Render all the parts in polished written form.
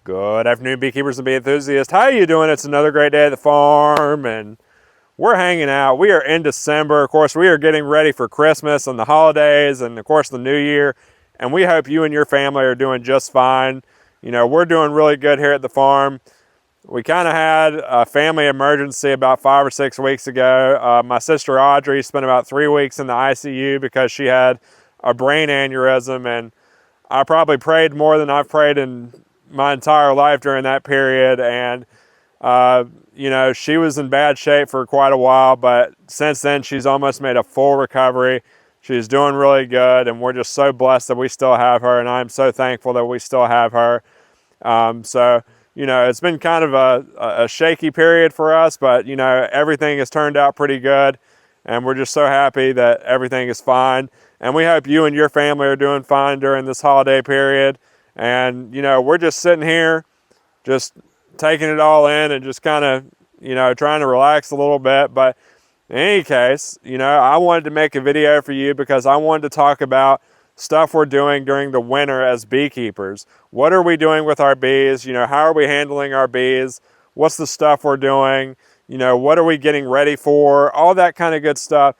Good afternoon, beekeepers and bee enthusiasts. How are you doing? It's another great day at the farm, and we're hanging out. We are in December. Of course, we are getting ready for Christmas and the holidays and, of course, the new year. And we hope you and your family are doing just fine. You know, we're doing really good here at the farm. We kind of had a family emergency about 5 or 6 weeks ago. My sister Audrey spent about 3 weeks in the ICU because she had a brain aneurysm, and I probably prayed more than I've prayed in my entire life during that period. And you know, she was in bad shape for quite a while, but since then she's almost made a full recovery. She's doing really good, and we're just so blessed that we still have her, and I'm so thankful that we still have her. So you know, it's been kind of a shaky period for us, but you know, everything has turned out pretty good, and we're just so happy that everything is fine. And we hope you and your family are doing fine during this holiday period. And, you know, we're just sitting here, just taking it all in and just kind of, you know, trying to relax a little bit. But in any case, you know, I wanted to make a video for you because I wanted to talk about stuff we're doing during the winter as beekeepers. What are we doing with our bees? You know, how are we handling our bees? What's the stuff we're doing? You know, what are we getting ready for? All that kind of good stuff.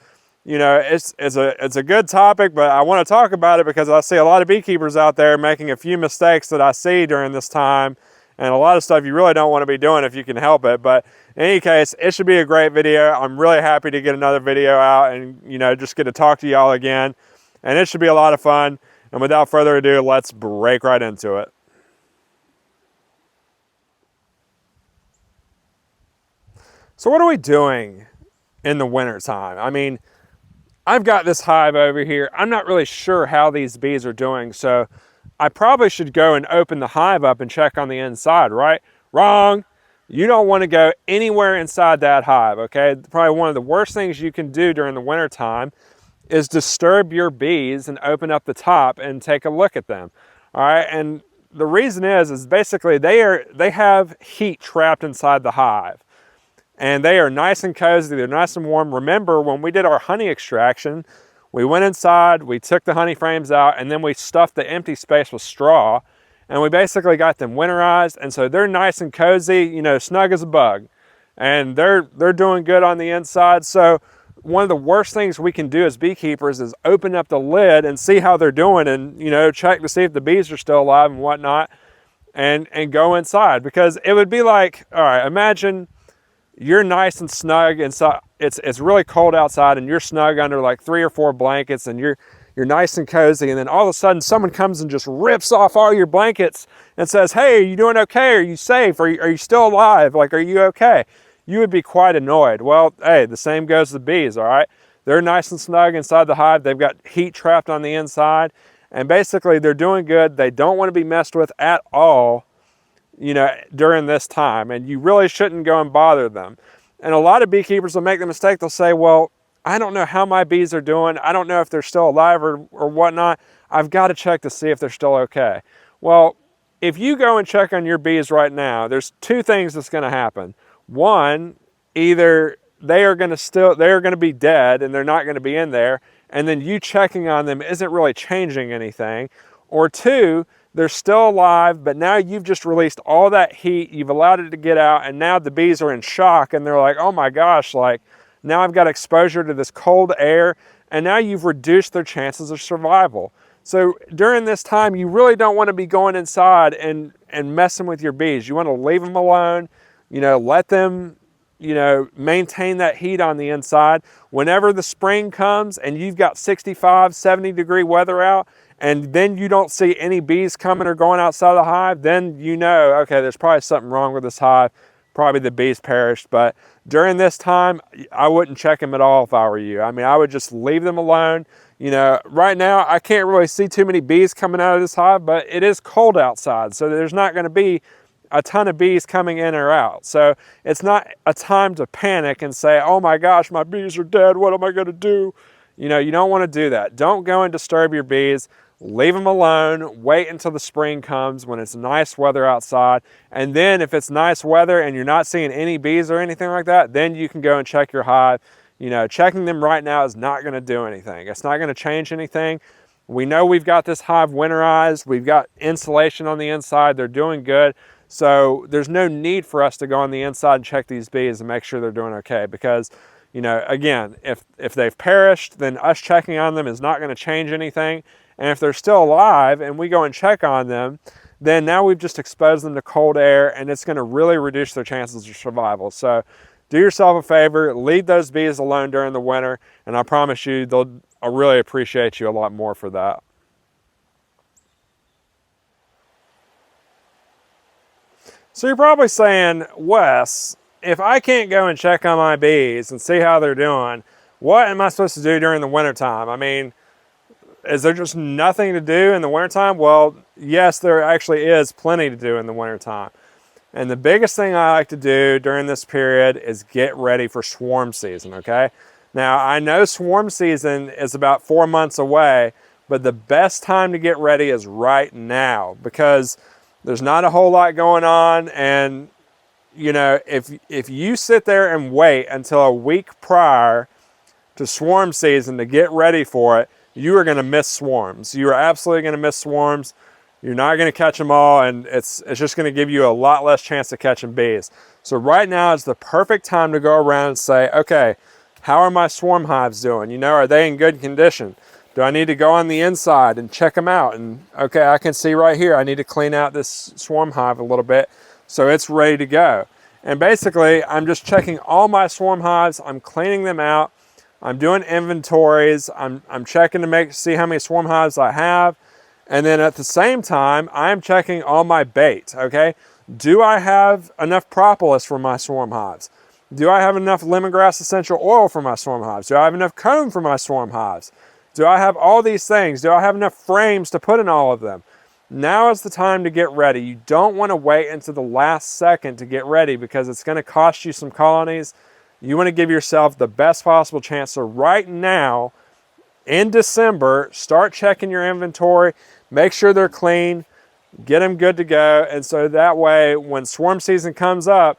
You know, it's a good topic, but I want to talk about it because I see a lot of beekeepers out there making a few mistakes that I see during this time, and a lot of stuff you really don't want to be doing if you can help it. But in any case, it should be a great video. I'm really happy to get another video out and, you know, just get to talk to y'all again, and it should be a lot of fun. And without further ado, let's break right into it. So what are we doing in the winter time? I mean, I've got this hive over here. I'm not really sure how these bees are doing, so I probably should go and open the hive up and check on the inside, right? Wrong. You don't want to go anywhere inside that hive, okay? Probably one of the worst things you can do during the winter time is disturb your bees and open up the top and take a look at them, all right? And the reason is basically they have heat trapped inside the hive. And they are nice and cozy, they're nice and warm. Remember, when we did our honey extraction, we went inside, we took the honey frames out, and then we stuffed the empty space with straw, and we basically got them winterized, and so they're nice and cozy, you know, snug as a bug. And they're doing good on the inside. So one of the worst things we can do as beekeepers is open up the lid and see how they're doing, and, you know, check to see if the bees are still alive and whatnot, and go inside. Because it would be like, all right, imagine you're nice and snug inside. It's really cold outside, and you're snug under like 3 or 4 blankets, and you're nice and cozy, and then all of a sudden someone comes and just rips off all your blankets and says, hey, are you doing okay? Are you safe? Are you still alive? Like, are you okay? You would be quite annoyed. Well, hey, the same goes to the bees, all right? They're nice and snug inside the hive. They've got heat trapped on the inside, and basically they're doing good. They don't want to be messed with at all, you know, during this time, and you really shouldn't go and bother them. And a lot of beekeepers will make the mistake. They'll say, well, I don't know how my bees are doing. I don't know if they're still alive or whatnot. I've got to check to see if they're still okay. Well, if you go and check on your bees right now, there's 2 things that's going to happen. One, either they are going to be dead and they're not going to be in there, and then you checking on them isn't really changing anything. Or 2, they're still alive, but now you've just released all that heat, you've allowed it to get out, and now the bees are in shock, and they're like, oh my gosh, like, now I've got exposure to this cold air, and now you've reduced their chances of survival. So during this time, you really don't want to be going inside and messing with your bees. You want to leave them alone, you know, let them, you know, maintain that heat on the inside. Whenever the spring comes and you've got 65, 70-degree weather out, and then you don't see any bees coming or going outside the hive, then you know, okay, there's probably something wrong with this hive. Probably the bees perished. But during this time, I wouldn't check them at all if I were you. I mean, I would just leave them alone. You know, right now, I can't really see too many bees coming out of this hive, but it is cold outside, so there's not going to be a ton of bees coming in or out. So it's not a time to panic and say, oh my gosh, my bees are dead. What am I going to do? You know, you don't want to do that. Don't go and disturb your bees. Leave them alone. Wait until the spring comes when it's nice weather outside. And then if it's nice weather and you're not seeing any bees or anything like that, then you can go and check your hive. You know, checking them right now is not going to do anything. It's not going to change anything. We know we've got this hive winterized. We've got insulation on the inside. They're doing good. So there's no need for us to go on the inside and check these bees and make sure they're doing okay, because, you know, again, if they've perished, then us checking on them is not going to change anything. And if they're still alive and we go and check on them, then now we've just exposed them to cold air, and it's going to really reduce their chances of survival. So do yourself a favor, leave those bees alone during the winter, and I promise you I'll really appreciate you a lot more for that. So you're probably saying, Wes, if I can't go and check on my bees and see how they're doing, what am I supposed to do during the wintertime? I mean, is there just nothing to do in the wintertime? Well, yes, there actually is plenty to do in the wintertime. And the biggest thing I like to do during this period is get ready for swarm season, okay? Now, I know swarm season is about 4 months away, but the best time to get ready is right now, because there's not a whole lot going on. And, you know, if you sit there and wait until a week prior to swarm season to get ready for it, you are going to miss swarms. You are absolutely going to miss swarms. You're not going to catch them all, and it's just going to give you a lot less chance of catching bees. So right now is the perfect time to go around and say, okay, how are my swarm hives doing? You know, are they in good condition? Do I need to go on the inside and check them out? And okay, I can see right here, I need to clean out this swarm hive a little bit so it's ready to go. And basically, I'm just checking all my swarm hives. I'm cleaning them out. I'm doing inventories. I'm checking to see how many swarm hives I have. And then at the same time, I'm checking all my bait, okay? Do I have enough propolis for my swarm hives? Do I have enough lemongrass essential oil for my swarm hives? Do I have enough comb for my swarm hives? Do I have all these things? Do I have enough frames to put in all of them? Now is the time to get ready. You don't want to wait until the last second to get ready, because it's going to cost you some colonies. You want to give yourself the best possible chance. So right now, in December, start checking your inventory. Make sure they're clean. Get them good to go. And so that way, when swarm season comes up,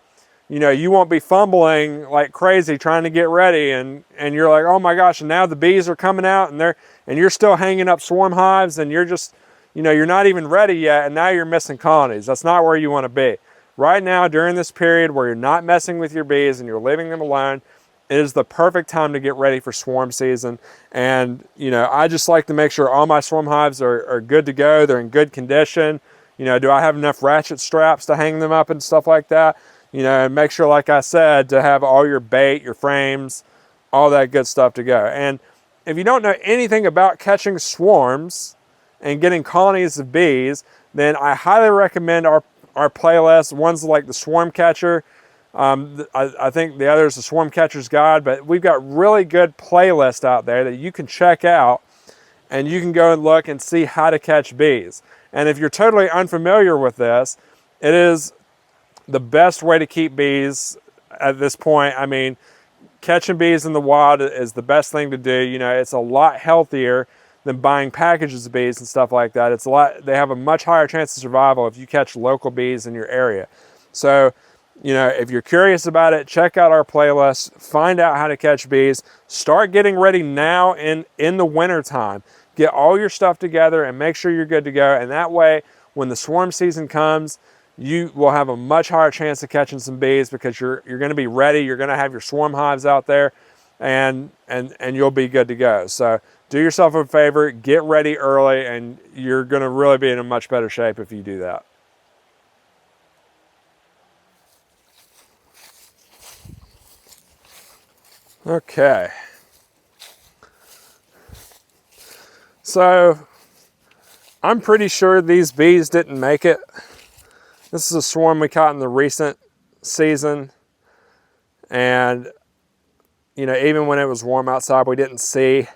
you know, you won't be fumbling like crazy trying to get ready, and you're like, oh my gosh, and now the bees are coming out, and you're still hanging up swarm hives, and you're just, you know, you're not even ready yet, and now you're missing colonies. That's not where you want to be. Right now, during this period where you're not messing with your bees and you're leaving them alone, it is the perfect time to get ready for swarm season. And, you know, I just like to make sure all my swarm hives are good to go. They're in good condition. You know, do I have enough ratchet straps to hang them up and stuff like that? You know, and make sure, like I said, to have all your bait, your frames, all that good stuff to go. And if you don't know anything about catching swarms and getting colonies of bees, then I highly recommend our playlist. One's like the Swarm Catcher. I think the other is the Swarm Catcher's Guide, but we've got really good playlists out there that you can check out, and you can go and look and see how to catch bees. And if you're totally unfamiliar with this, it is the best way to keep bees at this point. I mean, catching bees in the wild is the best thing to do. You know, it's a lot healthier than buying packages of bees and stuff like that. They have a much higher chance of survival if you catch local bees in your area. So, you know, if you're curious about it, check out our playlist, find out how to catch bees, start getting ready now in the winter time. Get all your stuff together and make sure you're good to go. And that way, when the swarm season comes, you will have a much higher chance of catching some bees, because you're going to be ready. You're going to have your swarm hives out there, and you'll be good to go. So do yourself a favor, get ready early, and you're going to really be in a much better shape if you do that. Okay. So I'm pretty sure these bees didn't make it. This is a swarm we caught in the recent season. And, you know, even when it was warm outside, we didn't see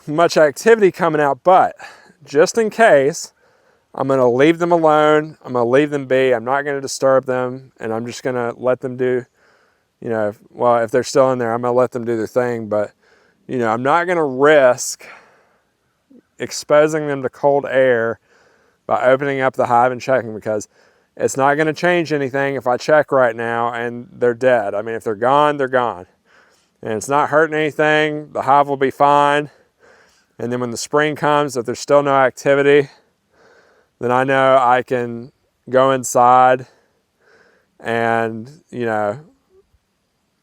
much activity coming out. But just in case, I'm going to leave them alone. I'm going to leave them be. I'm not going to disturb them. And I'm just going to let them do, you know, well, if they're still in there, I'm going to let them do their thing. But, you know, I'm not going to risk exposing them to cold air by opening up the hive and checking, because it's not going to change anything if I check right now and they're dead. I mean, if they're gone, they're gone. And it's not hurting anything. The hive will be fine. And then when the spring comes, if there's still no activity, then I know I can go inside and,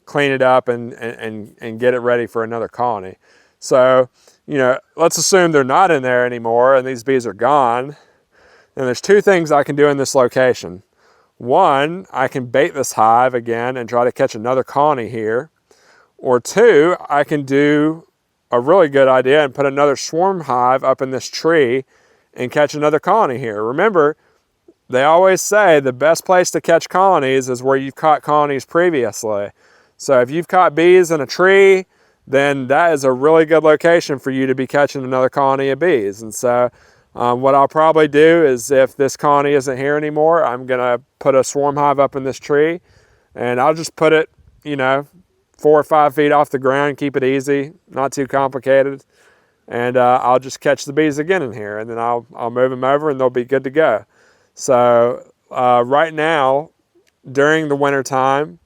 clean it up and get it ready for another colony. So, let's assume they're not in there anymore and these bees are gone. And there's two things I can do in this location. One, I can bait this hive again and try to catch another colony here. Or two, I can do a really good idea and put another swarm hive up in this tree and catch another colony here. Remember, they always say the best place to catch colonies is where you've caught colonies previously. So if you've caught bees in a tree, then that is a really good location for you to be catching another colony of bees. And so what I'll probably do is, if this colony isn't here anymore, I'm gonna put a swarm hive up in this tree, and I'll just put it, 4 or 5 feet off the ground, keep it easy, not too complicated. And I'll just catch the bees again in here, and then I'll move them over and they'll be good to go. So right now, during the winter time,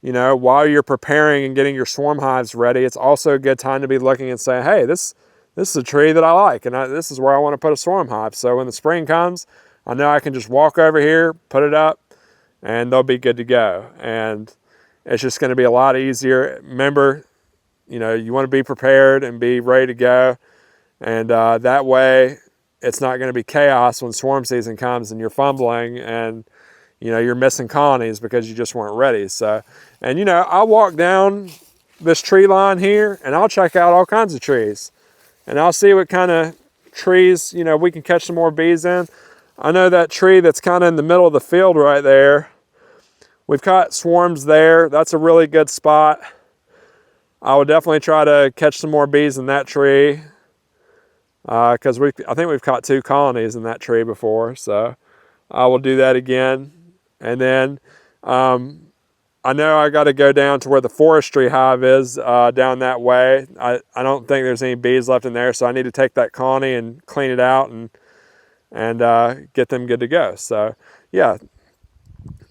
while you're preparing and getting your swarm hives ready, it's also a good time to be looking and saying, hey, this is a tree that I like, and this is where I want to put a swarm hive. So when the spring comes, I know I can just walk over here, put it up, and they'll be good to go. And it's just going to be a lot easier. Remember, you want to be prepared and be ready to go. And that way, it's not going to be chaos when swarm season comes and you're fumbling and, you're missing colonies because you just weren't ready. So, and, I'll walk down this tree line here and I'll check out all kinds of trees. And I'll see what kind of trees, we can catch some more bees in. I know that tree that's kind of in the middle of the field right there, we've caught swarms there. That's a really good spot. I would definitely try to catch some more bees in that tree because I think we've caught 2 colonies in that tree before. So I will do that again. And then I know I got to go down to where the forestry hive is down that way. I don't think there's any bees left in there, so I need to take that colony and clean it out and get them good to go. So yeah,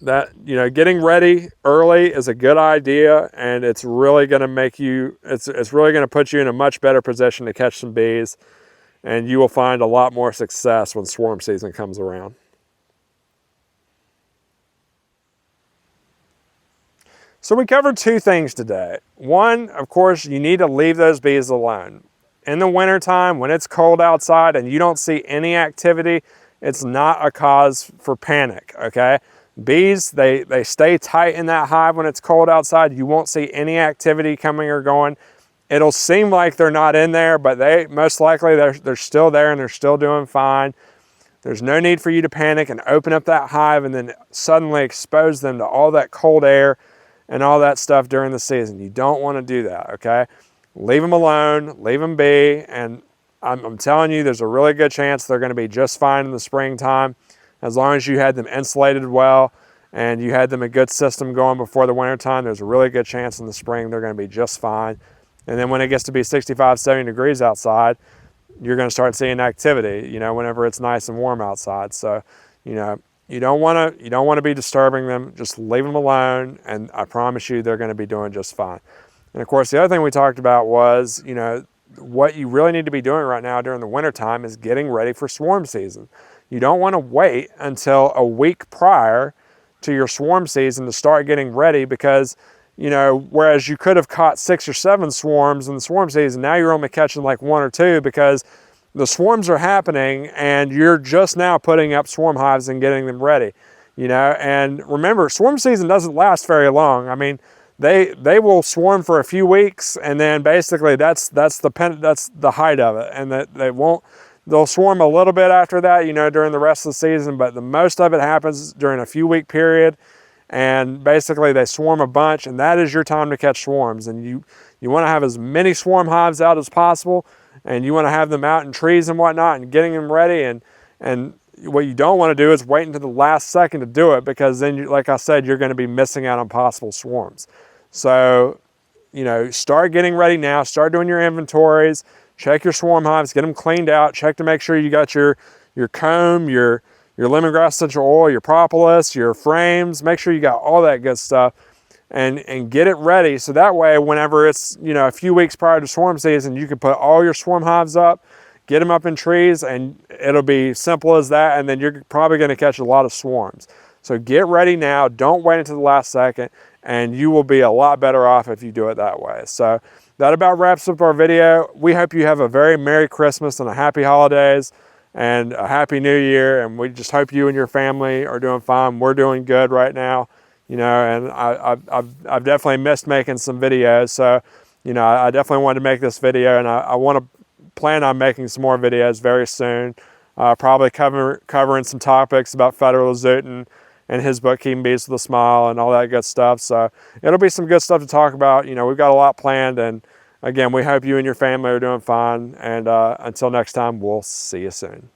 that getting ready early is a good idea, and it's really going to make you it's really going to put you in a much better position to catch some bees, and you will find a lot more success when swarm season comes around. So we covered 2 things today. One, of course, you need to leave those bees alone. In the wintertime, when it's cold outside and you don't see any activity, it's not a cause for panic, okay? Bees, they stay tight in that hive when it's cold outside. You won't see any activity coming or going. It'll seem like they're not in there, but most likely they're still there and they're still doing fine. There's no need for you to panic and open up that hive and then suddenly expose them to all that cold air and all that stuff during the season. You don't want to do that, okay? Leave them alone, leave them be, and I'm telling you, there's a really good chance they're going to be just fine in the springtime, as long as you had them insulated well and you had them a good system going before the wintertime. There's a really good chance in the spring they're going to be just fine. And then when it gets to be 65, 70 degrees outside, you're going to start seeing activity, whenever it's nice and warm outside. So, you don't want to be disturbing them. Just leave them alone, and I promise you they're going to be doing just fine. And of course, the other thing we talked about was, what you really need to be doing right now during the wintertime is getting ready for swarm season. You don't want to wait until a week prior to your swarm season to start getting ready, because, whereas you could have caught 6 or 7 swarms in the swarm season, now you're only catching like 1 or 2 because the swarms are happening and you're just now putting up swarm hives and getting them ready, and remember, swarm season doesn't last very long. I mean, they will swarm for a few weeks, and then basically that's the height of it, and that they'll swarm a little bit after that, during the rest of the season, but the most of it happens during a few week period, and basically they swarm a bunch, and that is your time to catch swarms. And you want to have as many swarm hives out as possible, and you want to have them out in trees and whatnot and getting them ready. And what you don't want to do is wait until the last second to do it, because then, like I said, you're going to be missing out on possible swarms. So, start getting ready now. Start doing your inventories. Check your swarm hives. Get them cleaned out. Check to make sure you got your comb, your lemongrass essential oil, your propolis, your frames. Make sure you got all that good stuff. And get it ready, so that way whenever it's a few weeks prior to swarm season, you can put all your swarm hives up, get them up in trees, and it'll be simple as that, and then you're probably going to catch a lot of swarms. So get ready now. Don't wait until the last second, and you will be a lot better off if you do it that way. So that about wraps up our video. We hope you have a very Merry Christmas and a Happy Holidays and a Happy New Year, and we just hope you and your family are doing fine. We're doing good right now, you know, and I've definitely missed making some videos. So, you know, I definitely wanted to make this video, and I want to plan on making some more videos very soon. Probably covering some topics about Federal Zootin and his book Keeping Bees with a Smile and all that good stuff. So it'll be some good stuff to talk about. You know, we've got a lot planned, and again, we hope you and your family are doing fine. And until next time, we'll see you soon.